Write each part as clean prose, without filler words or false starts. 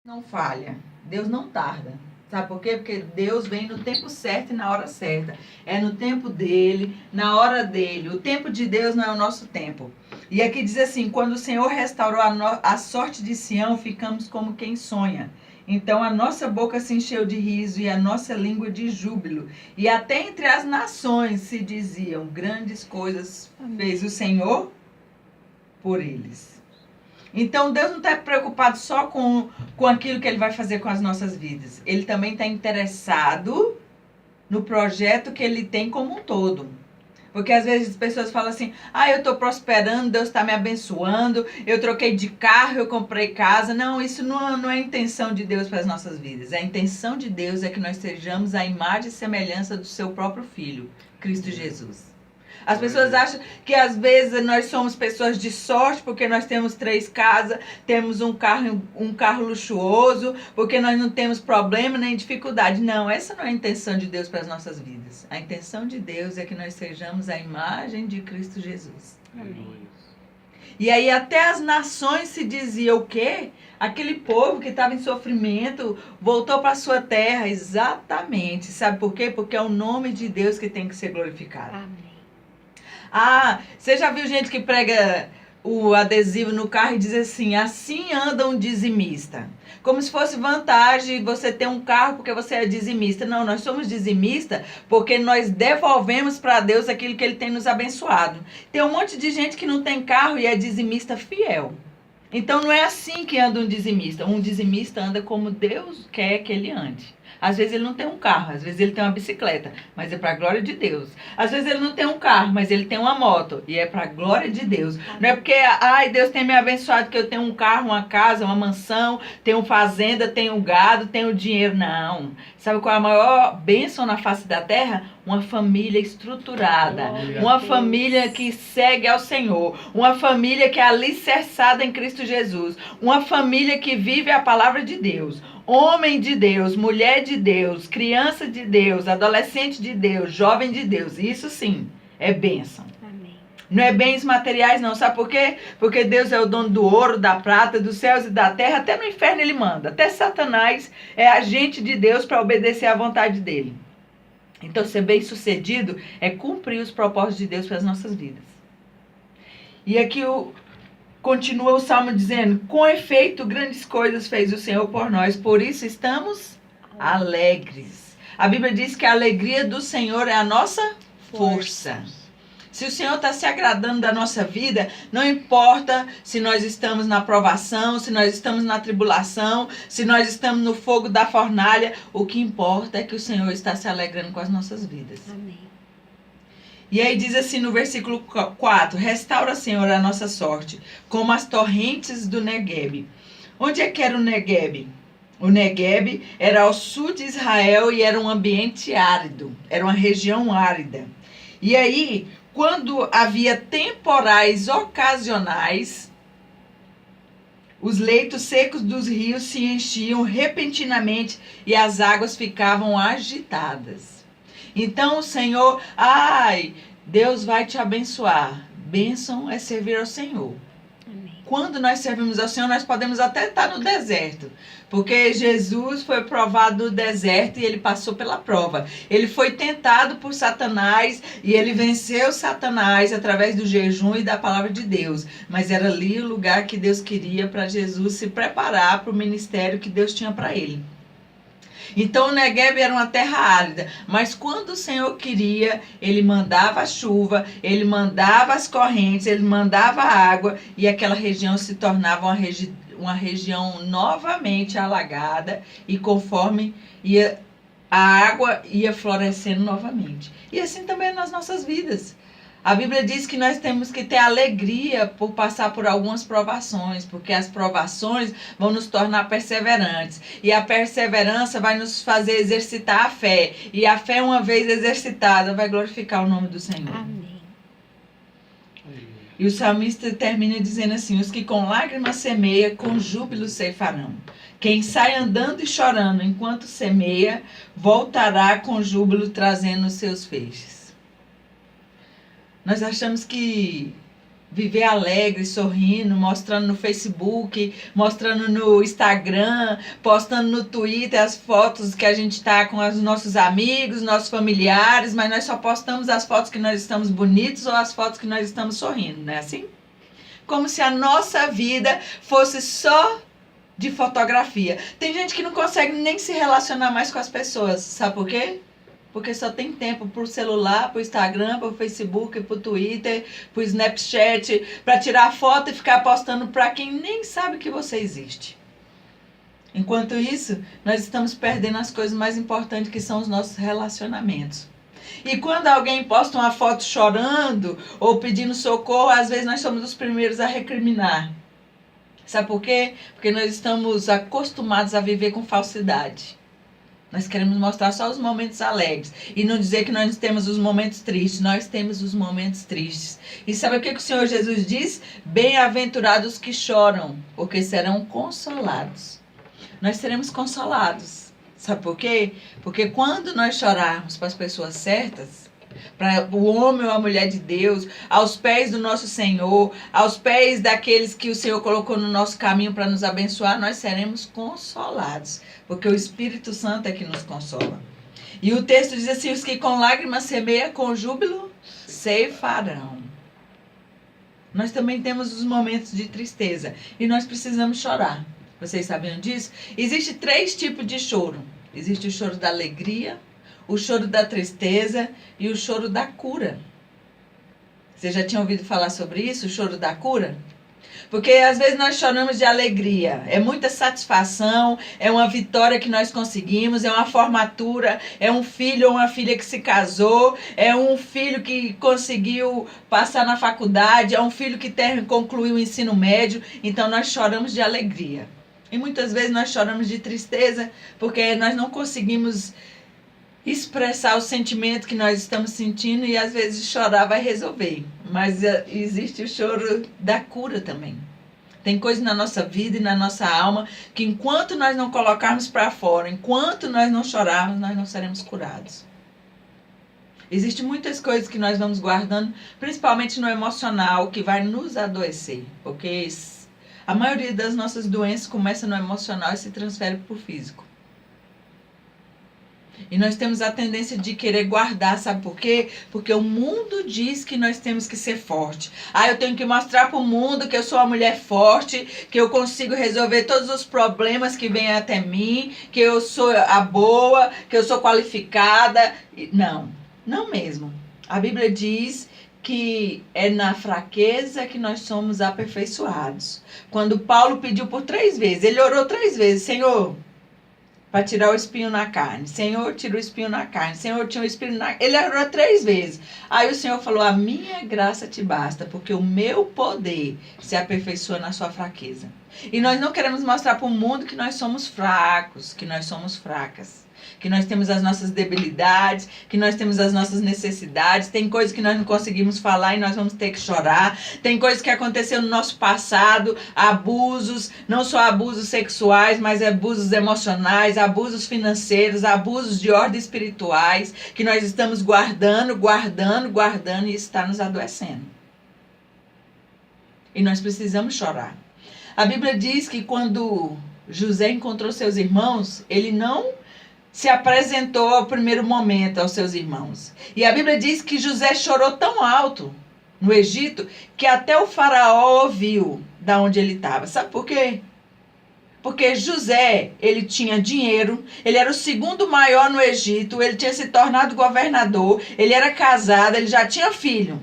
Não falha, Deus não tarda. Sabe por quê? Porque Deus vem no tempo certo e na hora certa. É no tempo dele, na hora dele. O tempo de Deus não é o nosso tempo. E aqui diz assim: quando o Senhor restaurou a sorte de Sião, ficamos como quem sonha. Então a nossa boca se encheu de riso e a nossa língua de júbilo. E até entre as nações se diziam: grandes coisas fez o Senhor por eles. Então Deus não está preocupado só com aquilo que Ele vai fazer com as nossas vidas. Ele também está interessado no projeto que Ele tem como um todo. Porque às vezes as pessoas falam assim: eu estou prosperando, Deus está me abençoando, eu troquei de carro, eu comprei casa. Não, isso não é a intenção de Deus para as nossas vidas. A intenção de Deus é que nós sejamos a imagem e semelhança do seu próprio Filho, Cristo Jesus. As pessoas acham que às vezes nós somos pessoas de sorte porque nós temos 3 casas, temos um carro luxuoso, porque nós não temos problema nem dificuldade. Não, essa não é a intenção de Deus para as nossas vidas. A intenção de Deus é que nós sejamos a imagem de Cristo Jesus. Amém. E aí até as nações se diziam o quê? Aquele povo que estava em sofrimento voltou para a sua terra. Exatamente. Sabe por quê? Porque é o nome de Deus que tem que ser glorificado. Amém. Você já viu gente que prega o adesivo no carro e diz assim anda um dizimista. Como se fosse vantagem você ter um carro porque você é dizimista. Não, nós somos dizimistas porque nós devolvemos para Deus aquilo que Ele tem nos abençoado. Tem um monte de gente que não tem carro e é dizimista fiel. Então não é assim que anda um dizimista. Um dizimista anda como Deus quer que ele ande. Às vezes ele não tem um carro, às vezes ele tem uma bicicleta, mas é para a glória de Deus. Às vezes ele não tem um carro, mas ele tem uma moto, e é para a glória de Deus. Não é porque, Deus tem me abençoado que eu tenho um carro, uma casa, uma mansão, tenho fazenda, tenho gado, tenho dinheiro. Não. Sabe qual é a maior bênção na face da terra? Uma família estruturada, uma família que segue ao Senhor, uma família que é alicerçada em Cristo Jesus, uma família que vive a palavra de Deus. Homem de Deus, mulher de Deus, criança de Deus, adolescente de Deus, jovem de Deus. Isso sim é bênção. Amém. Não é bens materiais não. Sabe por quê? Porque Deus é o dono do ouro, da prata, dos céus e da terra. Até no inferno Ele manda. Até Satanás é agente de Deus para obedecer à vontade dele. Então ser bem sucedido é cumprir os propósitos de Deus para as nossas vidas. E aqui continua o Salmo dizendo: com efeito, grandes coisas fez o Senhor por nós, por isso estamos alegres. A Bíblia diz que a alegria do Senhor é a nossa força. Se o Senhor está se agradando da nossa vida, não importa se nós estamos na provação, se nós estamos na tribulação, se nós estamos no fogo da fornalha, o que importa é que o Senhor está se alegrando com as nossas vidas. Amém. E aí diz assim no versículo 4, restaura, Senhor, a nossa sorte, como as torrentes do Neguebe. Onde é que era o Neguebe? O Neguebe era ao sul de Israel e era um ambiente árido, era uma região árida. E aí, quando havia temporais ocasionais, os leitos secos dos rios se enchiam repentinamente e as águas ficavam agitadas. Então o Senhor, Deus vai te abençoar. Bênção é servir ao Senhor. Amém. Quando nós servimos ao Senhor, nós podemos até estar no deserto. Porque Jesus foi provado no deserto e ele passou pela prova. Ele foi tentado por Satanás e ele venceu Satanás através do jejum e da palavra de Deus. Mas era ali o lugar que Deus queria para Jesus se preparar para o ministério que Deus tinha para ele. Então o Neguebe era uma terra árida, mas quando o Senhor queria, Ele mandava a chuva, Ele mandava as correntes, Ele mandava a água e aquela região se tornava uma região novamente alagada e conforme a água ia florescendo novamente. E assim também é nas nossas vidas. A Bíblia diz que nós temos que ter alegria por passar por algumas provações, porque as provações vão nos tornar perseverantes. E a perseverança vai nos fazer exercitar a fé. E a fé, uma vez exercitada, vai glorificar o nome do Senhor. Amém. E o salmista termina dizendo assim: os que com lágrimas semeia, com júbilo ceifarão. Quem sai andando e chorando enquanto semeia, voltará com júbilo trazendo os seus feixes. Nós achamos que viver alegre, sorrindo, mostrando no Facebook, mostrando no Instagram, postando no Twitter as fotos que a gente está com os nossos amigos, nossos familiares, mas nós só postamos as fotos que nós estamos bonitos ou as fotos que nós estamos sorrindo, não é assim? Como se a nossa vida fosse só de fotografia. Tem gente que não consegue nem se relacionar mais com as pessoas, sabe por quê? Porque só tem tempo pro celular, pro Instagram, pro Facebook, pro Twitter, pro Snapchat, para tirar foto e ficar postando para quem nem sabe que você existe. Enquanto isso, nós estamos perdendo as coisas mais importantes, que são os nossos relacionamentos. E quando alguém posta uma foto chorando ou pedindo socorro, às vezes nós somos os primeiros a recriminar. Sabe por quê? Porque nós estamos acostumados a viver com falsidade. Nós queremos mostrar só os momentos alegres e não dizer que nós temos os momentos tristes. Nós temos os momentos tristes. E sabe o que o Senhor Jesus diz? Bem-aventurados que choram, porque serão consolados. Nós seremos consolados. Sabe por quê? Porque quando nós chorarmos para as pessoas certas, para o homem ou a mulher de Deus, aos pés do nosso Senhor, aos pés daqueles que o Senhor colocou no nosso caminho para nos abençoar, nós seremos consolados, porque o Espírito Santo é que nos consola. E o texto diz assim: os que com lágrimas semeiam, com júbilo ceifarão. Nós também temos os momentos de tristeza e nós precisamos chorar. Vocês sabiam disso? Existem 3 tipos de choro. Existe o choro da alegria, o choro da tristeza e o choro da cura. Você já tinha ouvido falar sobre isso, o choro da cura? Porque às vezes nós choramos de alegria, é muita satisfação, é uma vitória que nós conseguimos, é uma formatura, é um filho ou uma filha que se casou, é um filho que conseguiu passar na faculdade, é um filho que concluiu o ensino médio, então nós choramos de alegria. E muitas vezes nós choramos de tristeza, porque nós não conseguimos expressar o sentimento que nós estamos sentindo e às vezes chorar vai resolver. Mas existe o choro da cura também. Tem coisas na nossa vida e na nossa alma que enquanto nós não colocarmos para fora, enquanto nós não chorarmos, nós não seremos curados. Existem muitas coisas que nós vamos guardando, principalmente no emocional, que vai nos adoecer. Porque a maioria das nossas doenças começa no emocional e se transfere para o físico. E nós temos a tendência de querer guardar, sabe por quê? Porque o mundo diz que nós temos que ser forte. Eu tenho que mostrar para o mundo que eu sou uma mulher forte, que eu consigo resolver todos os problemas que vêm até mim, que eu sou a boa, que eu sou qualificada. Não, não mesmo. A Bíblia diz que é na fraqueza que nós somos aperfeiçoados. Quando Paulo pediu por 3 vezes, ele orou 3 vezes: Senhor, para tirar o espinho na carne. Senhor, tira o espinho na carne. Senhor, tira o espinho na carne. Ele orou 3 vezes. Aí o Senhor falou: a minha graça te basta, porque o meu poder se aperfeiçoa na sua fraqueza. E nós não queremos mostrar para o mundo que nós somos fracos, que nós somos fracas. Que nós temos as nossas debilidades, que nós temos as nossas necessidades. Tem coisas que nós não conseguimos falar e nós vamos ter que chorar. Tem coisas que aconteceram no nosso passado, abusos, não só abusos sexuais, mas abusos emocionais, abusos financeiros, abusos de ordem espirituais, que nós estamos guardando e isso está nos adoecendo. E nós precisamos chorar. A Bíblia diz que quando José encontrou seus irmãos, ele não se apresentou ao primeiro momento aos seus irmãos. E a Bíblia diz que José chorou tão alto no Egito que até o faraó ouviu da onde ele estava. Sabe por quê? Porque José, ele tinha dinheiro, ele era o 2º maior no Egito, ele tinha se tornado governador, ele era casado, ele já tinha filho.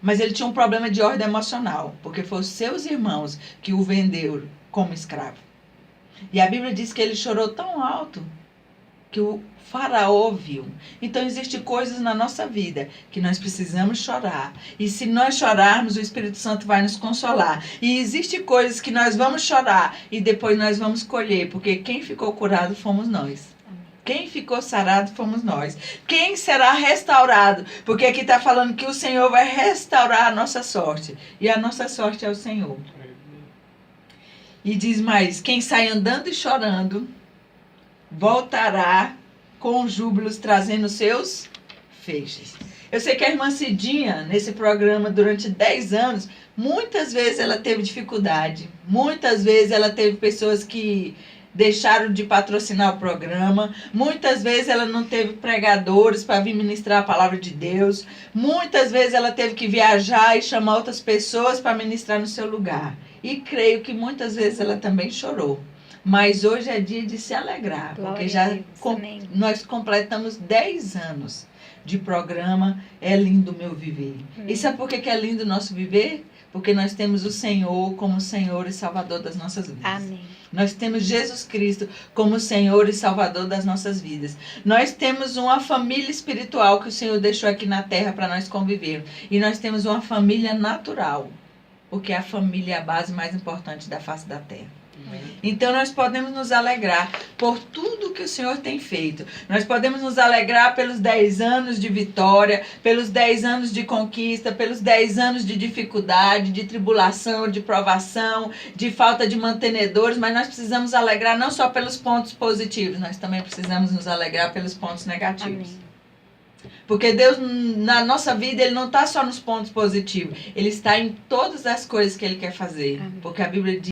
Mas ele tinha um problema de ordem emocional, porque foram os seus irmãos que o venderam como escravo. E a Bíblia diz que ele chorou tão alto que o faraó viu. Então existem coisas na nossa vida que nós precisamos chorar. E se nós chorarmos, o Espírito Santo vai nos consolar. E existem coisas que nós vamos chorar e depois nós vamos colher, porque quem ficou curado fomos nós. Quem ficou sarado fomos nós. Quem será restaurado? Porque aqui está falando que o Senhor vai restaurar a nossa sorte. E a nossa sorte é o Senhor. E diz mais: quem sai andando e chorando voltará com júbilos, trazendo seus feixes. Eu sei que a irmã Cidinha, nesse programa, durante 10 anos, muitas vezes ela teve dificuldade. Muitas vezes ela teve pessoas que deixaram de patrocinar o programa. Muitas vezes ela não teve pregadores para vir ministrar a palavra de Deus. Muitas vezes ela teve que viajar e chamar outras pessoas para ministrar no seu lugar. E creio que muitas vezes ela também chorou. Mas hoje é dia de se alegrar, Glória porque já a Deus, amém. nós completamos 10 anos de programa É Lindo o Meu Viver. Amém. E sabe por que é lindo o nosso viver? Porque nós temos o Senhor como Senhor e Salvador das nossas vidas. Amém. Nós temos Jesus Cristo como Senhor e Salvador das nossas vidas. Nós temos uma família espiritual que o Senhor deixou aqui na terra para nós conviver. E nós temos uma família natural, porque a família é a base mais importante da face da terra. Então nós podemos nos alegrar por tudo que o Senhor tem feito. Nós podemos nos alegrar pelos 10 anos de vitória, pelos 10 anos de conquista, pelos 10 anos de dificuldade, de tribulação, de provação, de falta de mantenedores, mas nós precisamos alegrar não só pelos pontos positivos, nós também precisamos nos alegrar pelos pontos negativos. Amém. Porque Deus, na nossa vida, Ele não está só nos pontos positivos. Ele está em todas as coisas que Ele quer fazer. Amém. Porque a Bíblia diz